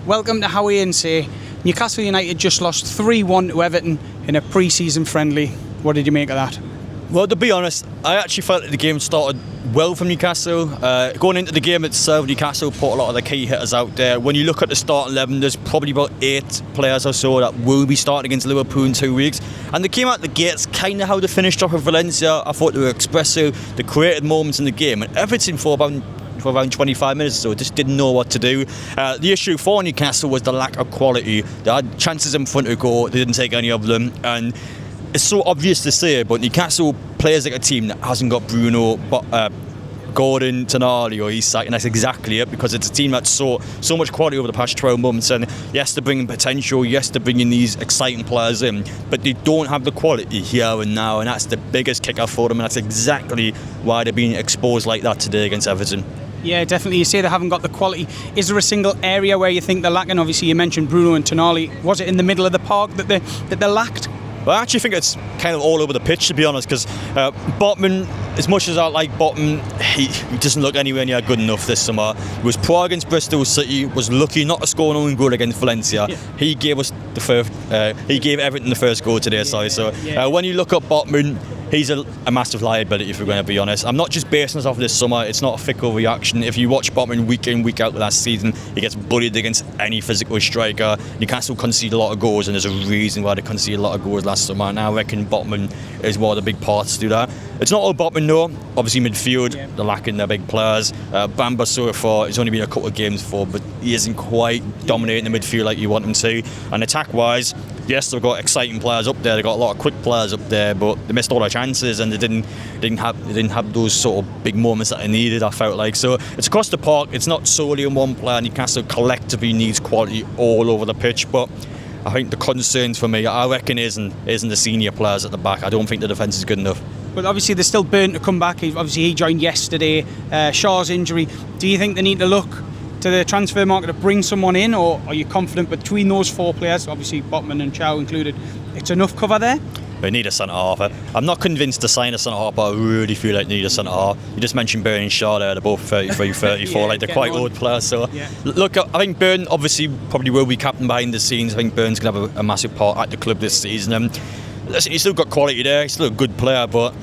Welcome to Howay Say. Newcastle United just lost 3-1 to Everton in a pre-season friendly. What did you make of that? Well, to be honest, I actually felt that the game started well from Newcastle. Going into the game itself, Newcastle put a lot of the key hitters out there. When you look at the starting 11, there's probably about 8 players or so that will be starting against Liverpool in 2 weeks. And they came out the gates kind of how they finished off with Valencia. I thought they were expressive, they created moments in the game. And Everton for around 25 minutes or so just didn't know what to do. The issue for Newcastle was the lack of quality. They had chances in front of goal, they didn't take any of them. And it's so obvious to say, but Newcastle plays like a team that hasn't got Bruno, Gordon, Tonali or Isak, and that's exactly it, because it's a team that's so much quality over the past 12 months. And yes, they're bringing potential, yes, they're bringing these exciting players in, but they don't have the quality here and now, and that's the biggest kicker for them, and that's exactly why they're being exposed like that today against Everton. Yeah, definitely. You say they haven't got the quality. Is there a single area where you think they're lacking? Obviously, you mentioned Bruno and Tonali. Was it in the middle of the park that they lacked? Well, I actually think it's kind of all over the pitch, to be honest, because Botman, as much as I like Botman, he doesn't look anywhere near good enough this summer. He was poor against Bristol City, was lucky not to score an own goal against Valencia. Yeah. He gave us the first. He gave Everton the first goal today. When you look at Botman, he's a massive liability, if we're going to be honest. I'm not just basing this off this summer. It's not a fickle reaction. If you watch Botman week in, week out last season, he gets bullied against any physical striker. Newcastle conceded a lot of goals, and there's a reason why they conceded a lot of goals last summer. And I reckon Botman is one of the big parts to do that. It's not all Botman, though. Obviously, midfield, they're lacking their big players. Bamba so far, it's only been a couple of games for, but he isn't quite dominating the midfield like you want him to. And attack-wise, yes, they've got exciting players up there. They've got a lot of quick players up there, but they missed all their chances, and they didn't have those sort of big moments that they needed, I felt like. So it's across the park. It's not solely on one player. Newcastle collectively needs quality all over the pitch, but I think the concerns for me, I reckon, isn't the senior players at the back. I don't think the defence is good enough. But obviously there's still Burn to come back. Obviously he joined yesterday. Shaw's injury. Do you think they need to look to the transfer market to bring someone in, or are you confident between those 4 players, obviously Botman and Chow included, it's enough cover there? They need a centre-half. I'm not convinced to sign a centre-half, but I really feel like they need a centre-half. You just mentioned Burn and Shaw there, they're both 33, 34, like they're quite old players. So look, I think Burn obviously probably will be captain behind the scenes. I think Burn's going to have a massive part at the club this season. Listen, he's still got quality there, he's still a good player, but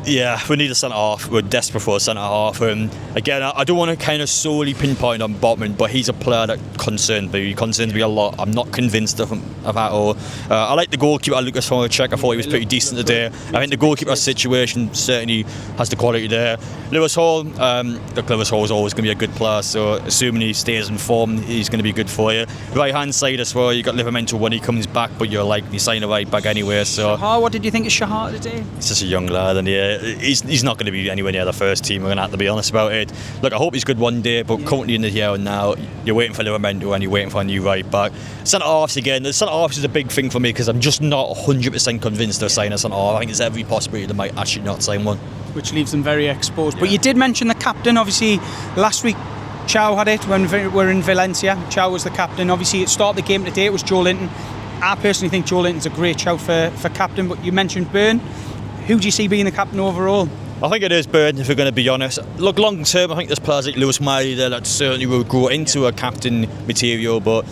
yeah, we need a centre-half. We're desperate for a centre-half. Again, I don't want to kind of solely pinpoint on Botman, but he's a player that concerns me. He concerns me a lot. I'm not convinced of him at all. I like the goalkeeper, Lucas Howay. I thought he was pretty decent today. I think the goalkeeper situation certainly has the quality there. Lewis Hall, Lewis Hall is always going to be a good player, so assuming he stays in form, he's going to be good for you. Right hand side as well, you've got Livramento when he comes back, but you're likely signing a right back anyway. So what did you think of Shahar today? He's just a young lad, and he's not going to be anywhere near the first team. We're going to have to be honest about it. Look, I hope he's good one day, but currently in the here and now, you're waiting for Livramento and you're waiting for a new right back. Centre-halves again. The centre-halves is a big thing for me because I'm just not 100% convinced they'll sign a centre-half. I think there's every possibility they might actually not sign one. Which leaves them very exposed. But you did mention the captain. Obviously, last week Chow had it when we were in Valencia. Chow was the captain. Obviously, at the start of the game today, it was Joe Linton. I personally think Joe Linton's a great shout for captain, but you mentioned Burn. Who do you see being the captain overall? I think it is Burn, if we're going to be honest. Look, long term, I think there's players like Lewis Miley there that certainly will grow into a captain material, but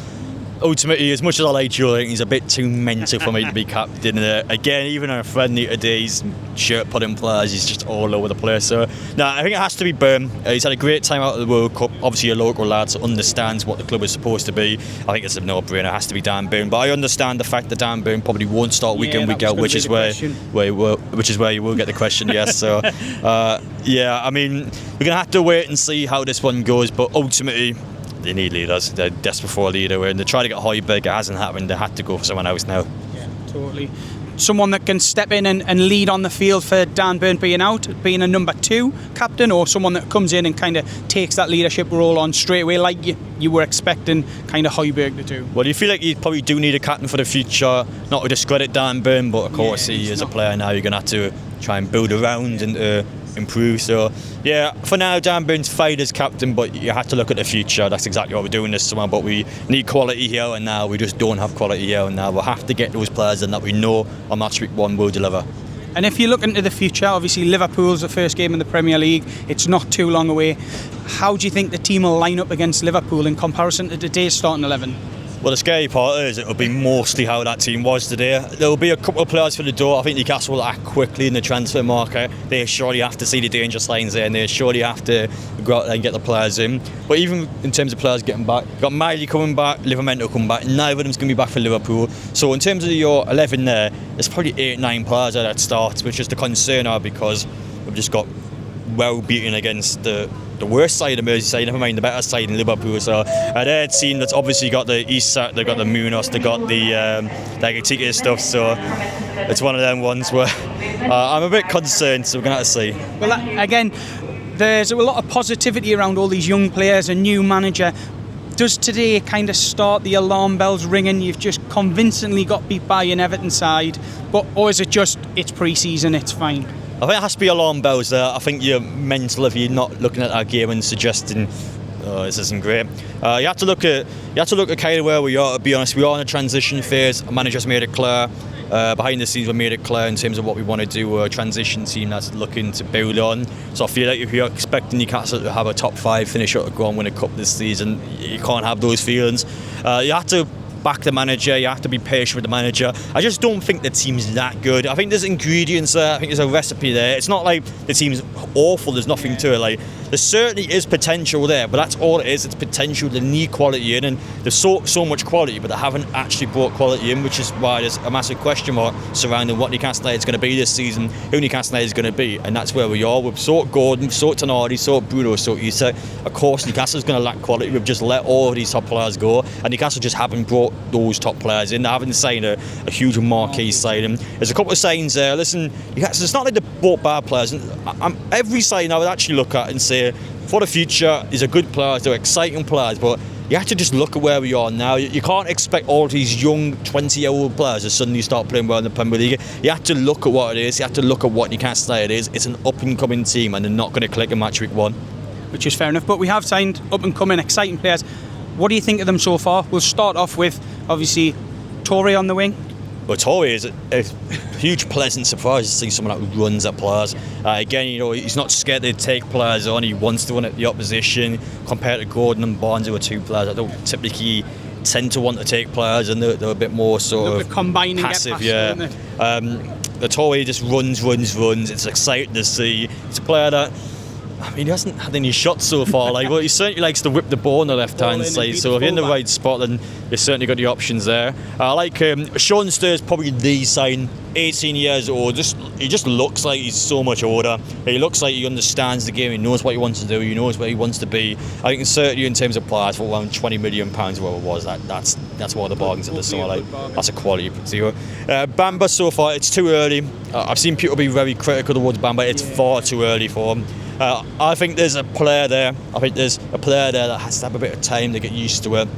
ultimately, as much as I like Joe, he's a bit too mental for me to be captain. Again, even on a friendly today, he's shirt putting players, he's just all over the place. So, no, I think it has to be Burn. He's had a great time out of the World Cup. Obviously, a local lad, so understands what the club is supposed to be. I think it's a no-brainer. It has to be Dan Burn. But I understand the fact that Dan Burn probably won't start week in, week out, which is where you will get the question. Yes. So, I mean, we're gonna have to wait and see how this one goes. But ultimately, they need leaders. They're desperate for a leader. When they try to get Højbjerg, it hasn't happened. They had to go for someone else now. Yeah, totally. Someone that can step in and lead on the field for Dan Burn being out, being a number 2 captain, or someone that comes in and kind of takes that leadership role on straight away, like you were expecting kind of Højbjerg to do. Well, you feel like you probably do need a captain for the future, not to discredit Dan Burn, but of course he is a player now you're going to have to try and build around and improve. So yeah, for now Dan Burn's fine as captain, but you have to look at the future. That's exactly what we're doing this summer, but we need quality here and now. We just don't have quality here and now. We'll have to get those players in that we know on match week 1 will deliver. And if you look into the future, obviously Liverpool's the first game in the Premier League. It's not too long away. How do you think the team will line up against Liverpool in comparison to today's starting 11? Well, the scary part is it'll be mostly how that team was today. There'll be a couple of players for the door. I think Newcastle will act quickly in the transfer market. They surely have to see the danger signs there, and they surely have to go out there and get the players in. But even in terms of players getting back, you've got Miley coming back, Livramento coming back. Neither of them's going to be back for Liverpool. So in terms of your 11 there, there's probably 8-9 players that starts, which is the concern now, because we've just got well beaten against the worst side of Merseyside, never mind the better side in Liverpool. So they're a team that's obviously got the Isak, they've got the Munoz, they've got the Ekitike stuff. So it's one of them ones where I'm a bit concerned, so we're going to have to see. Well, again, there's a lot of positivity around all these young players, a new manager. Does today kind of start the alarm bells ringing? You've just convincingly got beat by an Everton side, or is it just, it's pre-season, it's fine? I think it has to be alarm bells there. I think you're mental if you're not looking at that game and suggesting, oh, this isn't great. You have to look at kind of where we are. To be honest, we are in a transition phase. Our manager's made it clear. Behind the scenes, we made it clear in terms of what we want to do. We're a transition team that's looking to build on. So I feel like if you're expecting Newcastle to have a top 5 finish or to go and win a cup this season, you can't have those feelings. You have to back the manager, you have to be patient with the manager. I just don't think the team's that good. I think there's ingredients there, I think there's a recipe there. It's not like the team's awful, there's nothing to it. Like, there certainly is potential there, but that's all it is. It's potential. They need quality in, and there's so much quality, but they haven't actually brought quality in, which is why there's a massive question mark surrounding what Newcastle United is going to be this season, who Newcastle United is going to be, and that's where we are. We've sought Gordon, sought Tonali, sought Bruno, sought Isak. Of course, Newcastle's going to lack quality. We've just let all of these top players go, and Newcastle just haven't brought those top players in. They haven't signed a huge marquee signing. There's a couple of signs there. Listen, it's not like they bought bad players. Every sign I would actually look at and say, for the future, these are good players, they're exciting players, but you have to just look at where we are now. You can't expect all of these young 20-year-old players to suddenly start playing well in the Premier League. You have to look at what it is. You have to look at what Newcastle United is. It's an up-and-coming team, and they're not going to click in match week 1. Which is fair enough, but we have signed up-and-coming, exciting players. What do you think of them so far? We'll start off with, obviously, Torre on the wing. Well, Torre is a huge pleasant surprise to see someone that runs at players. Again, he's not scared to take players on. He wants to run at the opposition. Compared to Gordon and Barnes, who are two players that don't typically tend to want to take players, and they're a bit more sort of combining, passive. The Torre just runs. It's exciting to see. It's a player that, I mean, he hasn't had any shots so far. Well, he certainly likes to whip the ball on the left-hand side. So if you're in the right spot, then you've certainly got the options there. I like Sean Sturridge, probably the sign. 18 years old. He just looks like he's so much older. He looks like he understands the game. He knows what he wants to do. He knows where he wants to be. I think certainly in terms of players, for around £20 million, whatever it was, that's one of the bargains of the summer. That's a quality zero. Bamba, so far, it's too early. I've seen people be very critical towards Bamba. It's far too early for him. I think there's a player there. That has to have a bit of time to get used to it.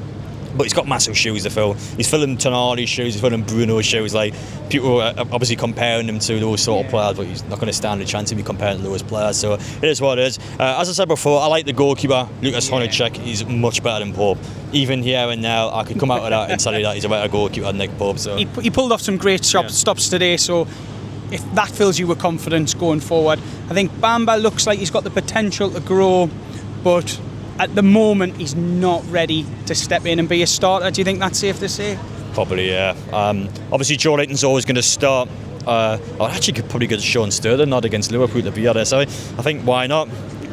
But he's got massive shoes to fill. He's filling Tonali's shoes, he's filling Bruno's shoes. Like, people are obviously comparing him to those sort of players, but he's not going to stand a chance to be compared to those players. So it is what it is. As I said before, I like the goalkeeper, Lucas Honacek. He's much better than Pope. Even here and now, I could come out of that and tell you that he's a better goalkeeper than Nick Pope. So he pulled off some great stops today. So if that fills you with confidence going forward, I think Bamba looks like he's got the potential to grow, but at the moment he's not ready to step in and be a starter. Do you think that's safe to say? Probably, yeah. Obviously Joe Linton's always going to start. I actually could probably get Sean Sturridge not against Liverpool, to be honest. I think, why not?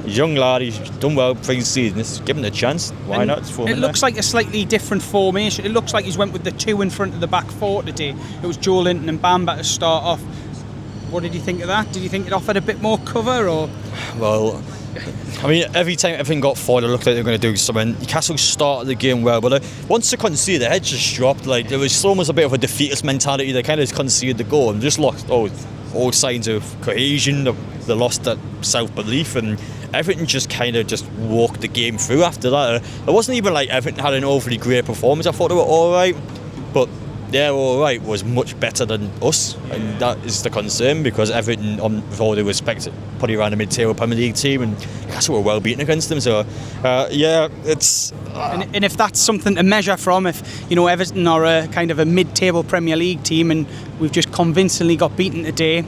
He's a young lad, he's done well pre-season. Just give him a chance. Why not? It looks like a slightly different formation. It looks like he's went with the two in front of the back four today. It was Joe Linton and Bamba to start off. What did you think of that? Did you think it offered a bit more cover, or? Well, I mean, every time everything got forward, it looked like they were going to do something. Newcastle started the game well, but once they conceded, their heads just dropped. Like, there was almost a bit of a defeatist mentality. They kind of conceded the goal and just lost all signs of cohesion. They lost that self-belief, and Everton just kind of just walked the game through after that. It wasn't even like Everton had an overly great performance. I thought they were all right, but their all right was much better than us, and that is the concern, because Everton, with all due respect, probably around a mid-table Premier League team, and Newcastle were well beaten against them. So it's and if that's something to measure from, if Everton are a kind of a mid-table Premier League team and we've just convincingly got beaten today,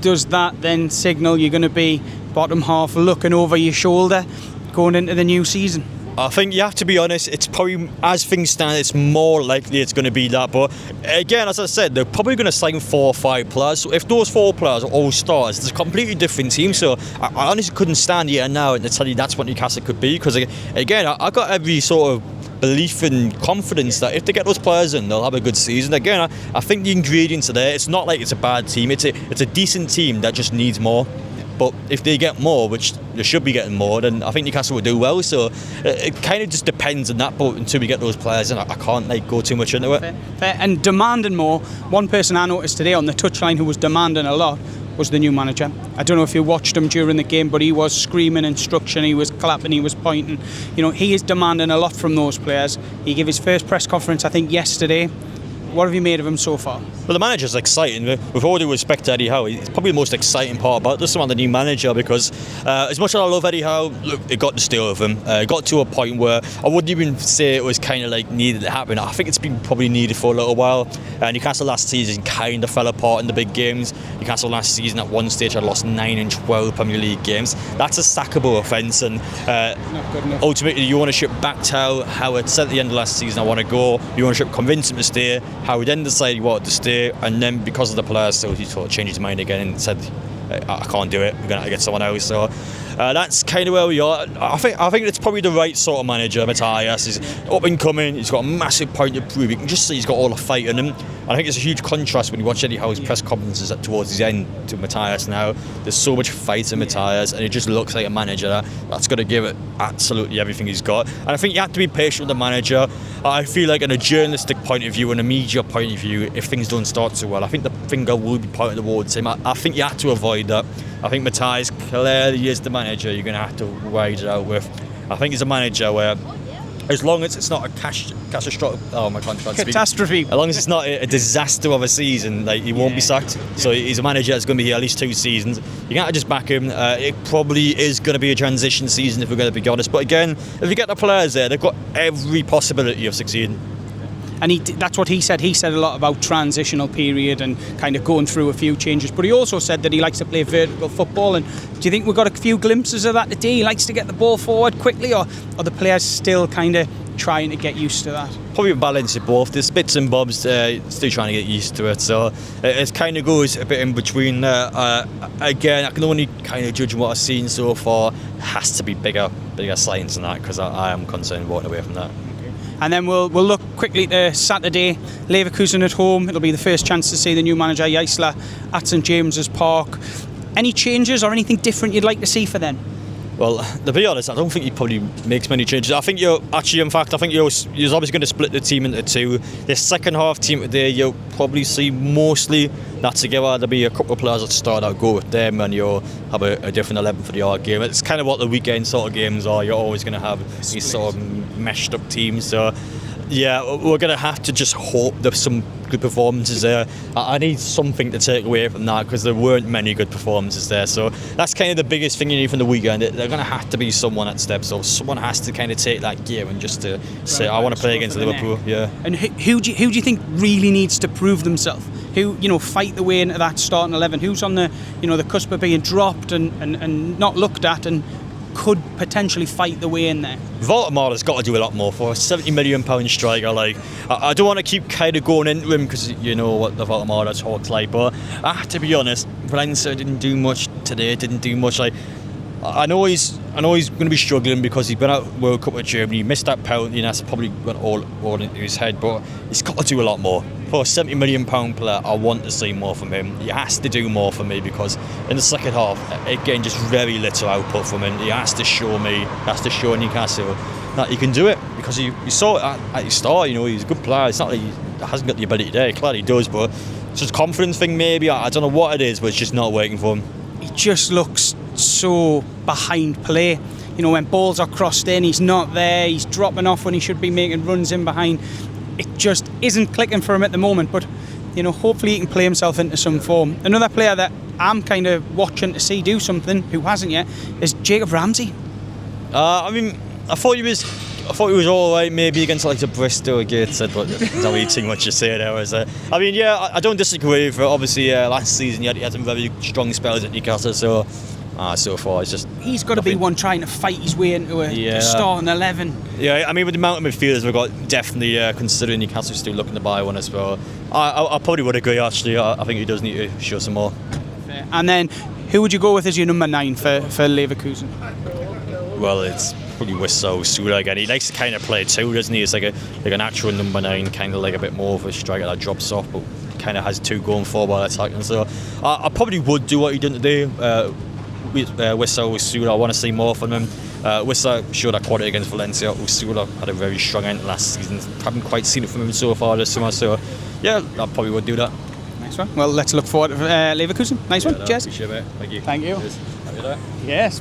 does that then signal you're going to be bottom half looking over your shoulder going into the new season? I think you have to be honest, it's probably, as things stand, it's more likely it's going to be that. But again, as I said, they're probably going to sign 4 or 5 players. So if those 4 players are all stars, it's a completely different team. So I honestly couldn't stand here now and to tell you that's what Newcastle could be. Because again, I got every sort of belief and confidence that if they get those players in, they'll have a good season. Again, I think the ingredients are there. It's not like it's a bad team. It's a decent team that just needs more. But if they get more, which they should be getting more, then I think Newcastle will do well. So it kind of just depends on that. But until we get those players in, I can't go too much into it. Fair. And demanding more. One person I noticed today on the touchline who was demanding a lot was the new manager. I don't know if you watched him during the game, but he was screaming instruction, he was clapping, he was pointing. He is demanding a lot from those players. He gave his first press conference, I think, yesterday. What have you made of him so far? Well, the manager's exciting. With all due respect to Eddie Howe, it's probably the most exciting part about this one, the new manager, because as much as I love Eddie Howe, look, it got the steal of him. It got to a point where I wouldn't even say it was kind of like needed to happen. I think it's been probably needed for a little while. Newcastle last season kind of fell apart in the big games. Newcastle last season at one stage had lost 9 and 12 Premier League games. That's a sackable offence, and not good enough. Ultimately the ownership backed Howe had said at the end of last season, I want to go. The ownership convinced him to stay. Howe then decided he wanted to stay, and then because of the players, so he sort of changed his mind again and said, I can't do it, we're going to have to get someone else. So that's kind of where we are. I think it's probably the right sort of manager. Matthias is up and coming, he's got a massive point to prove. You can just see he's got all the fight in him. I think it's a huge contrast when you watch Eddie Howe's press conferences towards his end to Matthias now. There's so much fight in Matthias, and it just looks like a manager that's going to give it absolutely everything he's got. And I think you have to be patient with the manager. I feel like in a journalistic point of view and a media point of view, if things don't start so well, I think the finger will be pointed towards him. I think you have to avoid that. I think Matthias clearly is the manager you're going to have to ride it out with. I think he's a manager where, as long as it's not a catastrophic, catastrophe. As long as it's not a disaster of a season, he won't be sacked. So he's a manager that's going to be here at least 2 seasons. You can't just back him. It probably is going to be a transition season if we're going to be honest. But again, if you get the players there, they've got every possibility of succeeding. And that's what he said. He said a lot about transitional period and kind of going through a few changes. But he also said that he likes to play vertical football. And do you think we've got a few glimpses of that today? He likes to get the ball forward quickly, or are the players still kind of trying to get used to that? Probably a balance of both. There's bits and bobs, still trying to get used to it. So it kind of goes a bit in between. Again, I can only kind of judge what I've seen so far. It has to be bigger signs than that, because I am concerned walking away from that. And then we'll look quickly to Saturday. Leverkusen at home. It'll be the first chance to see the new manager Eisler at St James's Park. Any changes or anything different you'd like to see for them? Well, to be honest, I don't think he probably makes many changes. I think you're obviously going to split the team into 2. The second half team today, you'll probably see mostly that together. There'll be a couple of players that start out, go with them, and you'll have a different 11 for the hard game. It's kind of what the weekend sort of games are. You're always going to have these sort of meshed up teams. So yeah, we're going to have to just hope there's some good performances there. I need something to take away from that, because there weren't many good performances there. So that's kind of the biggest thing you need from the weekend. They're going to have to be someone that steps up. Someone has to kind of take that gear and just to say, I want to play against Liverpool. Yeah. And who do you think really needs to prove themselves? Who fight the way into that starting 11? Who's on the the cusp of being dropped and not looked at and could potentially fight the way in there? Valdemar got to do a lot more for a £70 million striker. I don't want to keep kind of going into him, because you know what the Valdemar talks like, but I have to be honest, Valencia didn't do much today, I know he's going to be struggling because he's been out World Cup with Germany, missed that penalty, and that's probably went all into his head, but he's got to do a lot more. For a £70 million player, I want to see more from him. He has to do more for me, because in the second half, again, just very little output from him. He has to show Newcastle that he can do it, because you saw it at his start. He's a good player. It's not like he hasn't got the ability there. Clearly he does, but it's just a confidence thing maybe. I don't know what it is, but it's just not working for him. He just looks so behind play. When balls are crossed in, he's not there. He's dropping off when he should be making runs in behind. It just isn't clicking for him at the moment, but hopefully he can play himself into some form. Another player that I'm kind of watching to see do something, who hasn't yet, is Jacob Ramsey. I thought he was thought he was all right, maybe against like the Bristol Gateshead, but there's not really too much to say there. I mean, yeah, I don't disagree with it. Obviously, last season he had some very strong spells at Newcastle, so far it's just... He's got to be one trying to fight his way into a starting 11. Yeah, I mean, with the amount of midfielders we've got, definitely considering Newcastle still looking to buy one as well. I probably would agree, actually. I think he does need to show some more. Fair. And then, who would you go with as your number 9 for Leverkusen? Well, it's probably Wissel Sula again. He likes to kind of play too, doesn't he? It's like a natural number 9, kind of like a bit more of a striker that drops off, but kind of has 2 going forward while attacking. So I probably would do what he done today. Wissel Sula, I want to see more from him. Wissel showed that quality against Valencia. Sula had a very strong end last season. Haven't quite seen it from him so far this summer. So yeah, I probably would do that. Nice one. Well, let's look forward to Leverkusen. Nice one. Cheers. Appreciate it. Thank you. Thank you. Cheers. Have a good day. Yes.